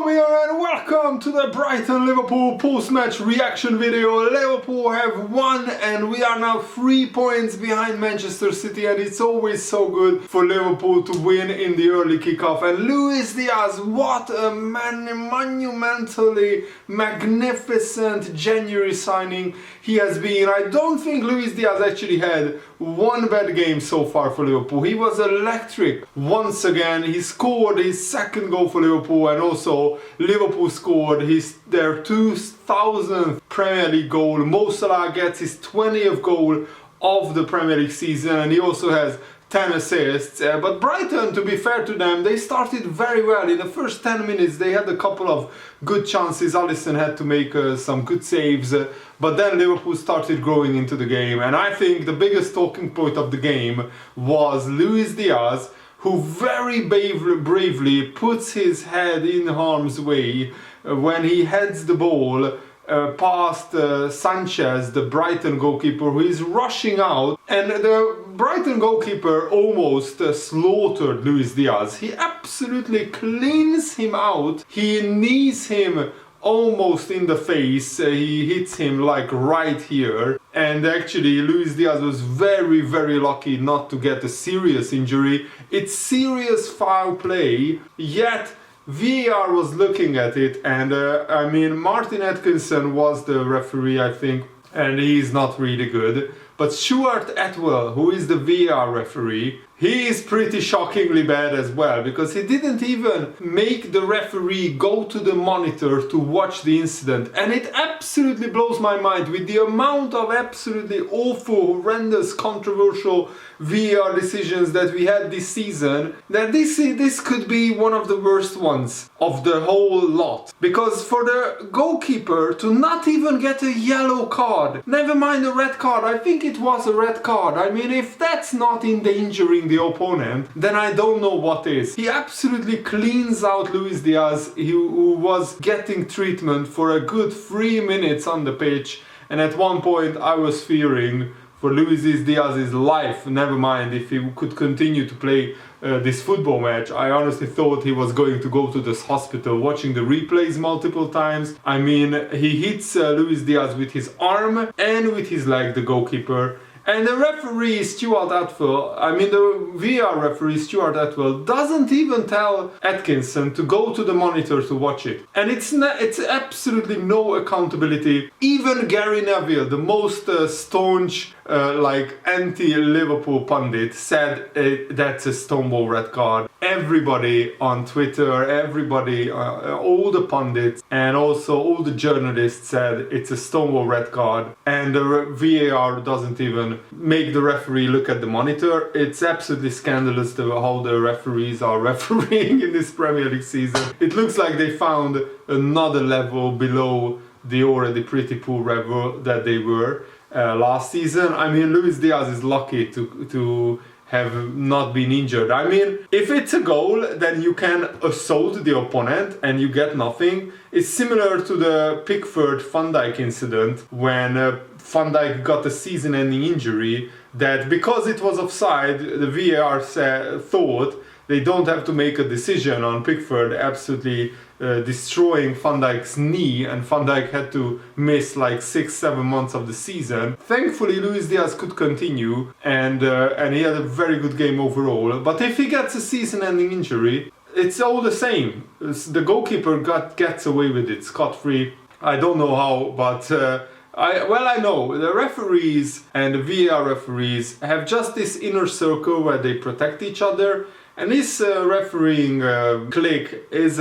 here and welcome to the Brighton Liverpool post-match reaction video. Liverpool have won and we are now 3 points behind Manchester City, and it's always so good for Liverpool to win in the early kickoff. And Luis Diaz, what a monumentally magnificent January signing he has been. I don't think Luis Diaz actually had one bad game so far for Liverpool. He was electric once again. He scored his second goal for Liverpool, and also Liverpool scored their 2000th Premier League goal. Mo Salah gets his 20th goal of the Premier League season, and he also has 10 assists. But Brighton, to be fair to them, they started very well. In the first 10 minutes they had a couple of good chances. Alisson had to make some good saves, but then Liverpool started growing into the game, and I think the biggest talking point of the game was Luis Diaz, who very bravely puts his head in harm's way when he heads the ball past Sanchez, the Brighton goalkeeper, who is rushing out, and the Brighton goalkeeper almost slaughtered Luis Diaz. He absolutely cleans him out. He knees him almost in the face. He hits him like right here, and actually Luis Diaz was very lucky not to get a serious injury. It's serious foul play, yet VAR was looking at it, and I mean, Martin Atkinson was the referee, I think, and he's not really good. But Stuart Atwell, who is the VAR referee, he is pretty shockingly bad as well, because he didn't even make the referee go to the monitor to watch the incident. And it absolutely blows my mind, with the amount of absolutely awful, horrendous, controversial VAR decisions that we had this season, that this could be one of the worst ones of the whole lot. Because for the goalkeeper to not even get a yellow card, never mind a red card, I think it was a red card. I mean, if that's not endangering the opponent, then I don't know what is. He absolutely cleans out Luis Diaz, who was getting treatment for a good 3 minutes on the pitch, and at one point I was fearing for Luis Diaz's life, never mind if he could continue to play this football match. I honestly thought he was going to go to this hospital, watching the replays multiple times. I mean, he hits Luis Diaz with his arm and with his leg, the goalkeeper. And the referee, Stuart Atwell, the VAR referee, Stuart Atwell, doesn't even tell Atkinson to go to the monitor to watch it. And it's absolutely no accountability. Even Gary Neville, the most staunch anti-Liverpool pundit, said that's a stonewall red card. Everybody on Twitter, everybody, all the pundits and also all the journalists said it's a stonewall red card, and the VAR doesn't even make the referee look at the monitor. It's absolutely scandalous how the referees are refereeing in this Premier League season. It looks like they found another level below the already pretty poor level that they were last season. I mean, Luis Diaz is lucky to have not been injured. I mean, if it's a goal, then you can assault the opponent and you get nothing. It's similar to the Pickford-Van Dijk incident when Van Dijk got a season-ending injury, that because it was offside, the VAR thought they don't have to make a decision on Pickford absolutely destroying Van Dijk's knee, and Van Dijk had to miss like 6-7 months of the season. Thankfully, Luis Diaz could continue, and he had a very good game overall. But if he gets a season-ending injury, it's all the same. The goalkeeper gets away with it scot-free. I don't know how, but I know the referees and the VAR referees have just this inner circle where they protect each other. And this refereeing clique is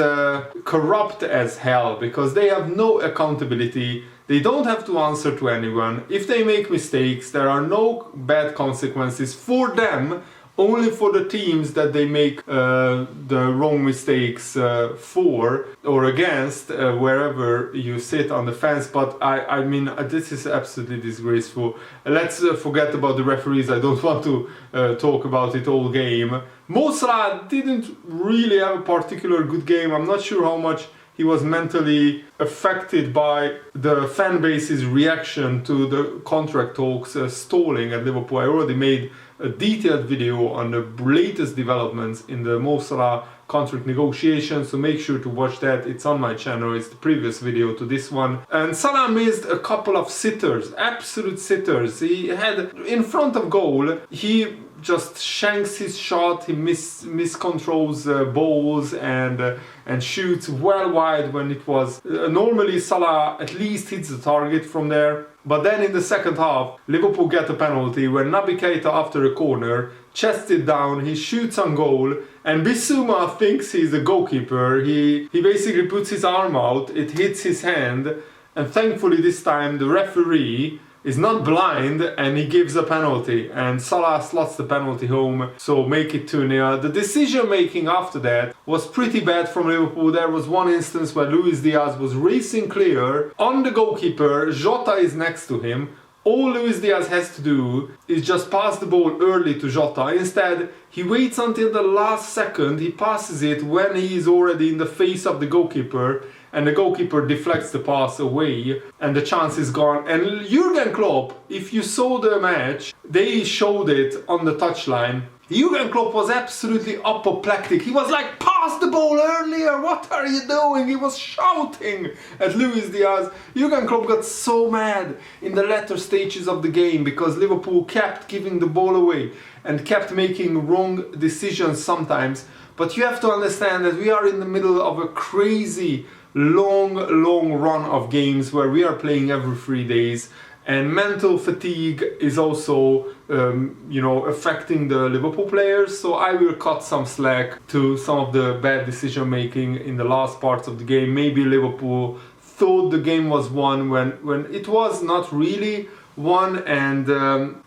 corrupt as hell, because they have no accountability. They don't have to answer to anyone. If they make mistakes, there are no bad consequences for them, only for the teams that they make the wrong mistakes for or against, wherever you sit on the fence. But I mean, this is absolutely disgraceful. Let's forget about the referees. I don't want to talk about it all game. Mo Salah didn't really have a particular good game. I'm not sure how much he was mentally affected by the fan base's reaction to the contract talks stalling at Liverpool. I already made a detailed video on the latest developments in the Mo Salah contract negotiation, so make sure to watch that. It's on my channel, it's the previous video to this one. And Salah missed a couple of sitters, absolute sitters. He had in front of goal, he just shanks his shot, he miscontrols balls and shoots well wide when it was normally Salah at least hits the target from there. But then in the second half, Liverpool get a penalty when Naby Keita, after a corner, chests it down, he shoots on goal, and Bissouma thinks he's a goalkeeper. He basically puts his arm out, it hits his hand, and thankfully this time the referee is not blind and he gives a penalty, and Salah slots the penalty home, so make it 2-0. The decision making after that was pretty bad from Liverpool. There was one instance where Luis Diaz was racing clear on the goalkeeper, Jota is next to him. All Luis Diaz has to do is just pass the ball early to Jota. Instead, he waits until the last second, he passes it when he is already in the face of the goalkeeper, and the goalkeeper deflects the pass away, and the chance is gone. And Jurgen Klopp, if you saw the match, they showed it on the touchline. Jurgen Klopp was absolutely apoplectic. He was like, pass the ball earlier, what are you doing? He was shouting at Luis Diaz. Jurgen Klopp got so mad in the latter stages of the game because Liverpool kept giving the ball away and kept making wrong decisions sometimes. But you have to understand that we are in the middle of a crazy long run of games where we are playing every 3 days, and mental fatigue is also affecting the Liverpool players. So I will cut some slack to some of the bad decision making in the last parts of the game. Maybe Liverpool thought the game was won when it was not really won, and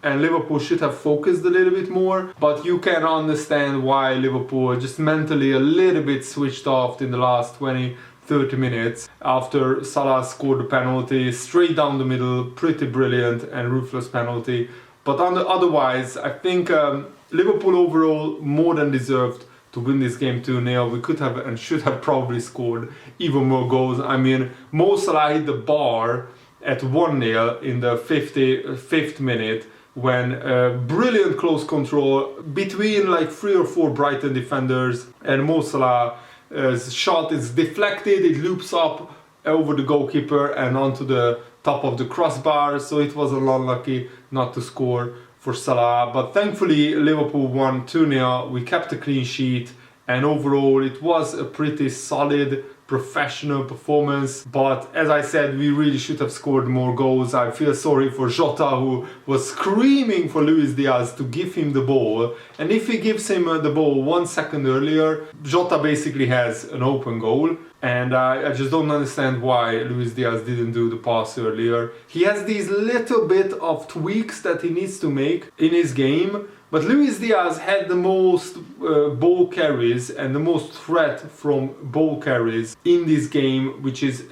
Liverpool should have focused a little bit more. But you can understand why Liverpool just mentally a little bit switched off in the last 20-30 minutes after Salah scored the penalty straight down the middle. Pretty brilliant and ruthless penalty. But otherwise, I think Liverpool overall more than deserved to win this game 2-0. We could have and should have probably scored even more goals. I mean, Mo Salah hit the bar at 1-0 in the 55th minute when brilliant close control between like 3 or 4 Brighton defenders, and Mo Salah's shot is deflected, it loops up over the goalkeeper and onto the top of the crossbar, so it was unlucky not to score for Salah. But thankfully Liverpool won 2-0, we kept a clean sheet, and overall it was a pretty solid professional performance. But as I said, we really should have scored more goals. I feel sorry for Jota, who was screaming for Luis Diaz to give him the ball, and if he gives him the ball 1 second earlier, Jota basically has an open goal. And I just don't understand why Luis Diaz didn't do the pass earlier. He has these little bit of tweaks that he needs to make in his game, but Luis Diaz had the most ball carries and the most threat from ball carries in this game, which is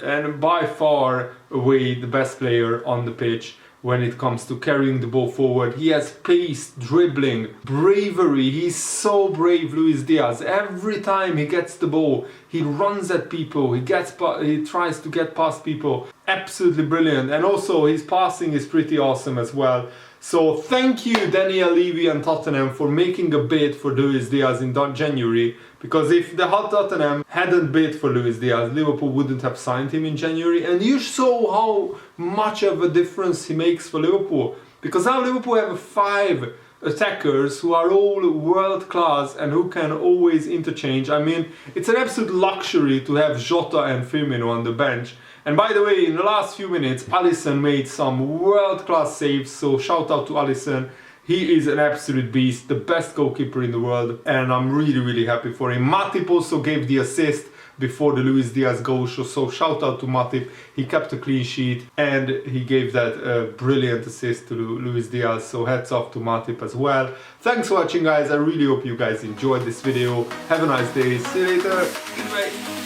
by far away the best player on the pitch when it comes to carrying the ball forward. He has pace, dribbling, bravery. He's so brave, Luis Diaz. Every time he gets the ball, he runs at people, he tries to get past people. Absolutely brilliant. And also his passing is pretty awesome as well. So thank you Daniel Levy and Tottenham for making a bid for Luis Diaz in January, because if the Tottenham hadn't bid for Luis Diaz, Liverpool wouldn't have signed him in January. And you saw how much of a difference he makes for Liverpool, because now Liverpool have 5 attackers who are all world class and who can always interchange. I mean, it's an absolute luxury to have Jota and Firmino on the bench. And by the way, in the last few minutes, Alisson made some world-class saves, so shout out to Alisson. He is an absolute beast, the best goalkeeper in the world, and I'm really happy for him. Matip also gave the assist before the Luis Diaz goal, so shout out to Matip. He kept a clean sheet and he gave that brilliant assist to Luis Diaz, so hats off to Matip as well. Thanks for watching, guys. I really hope you guys enjoyed this video. Have a nice day. See you later. Goodbye.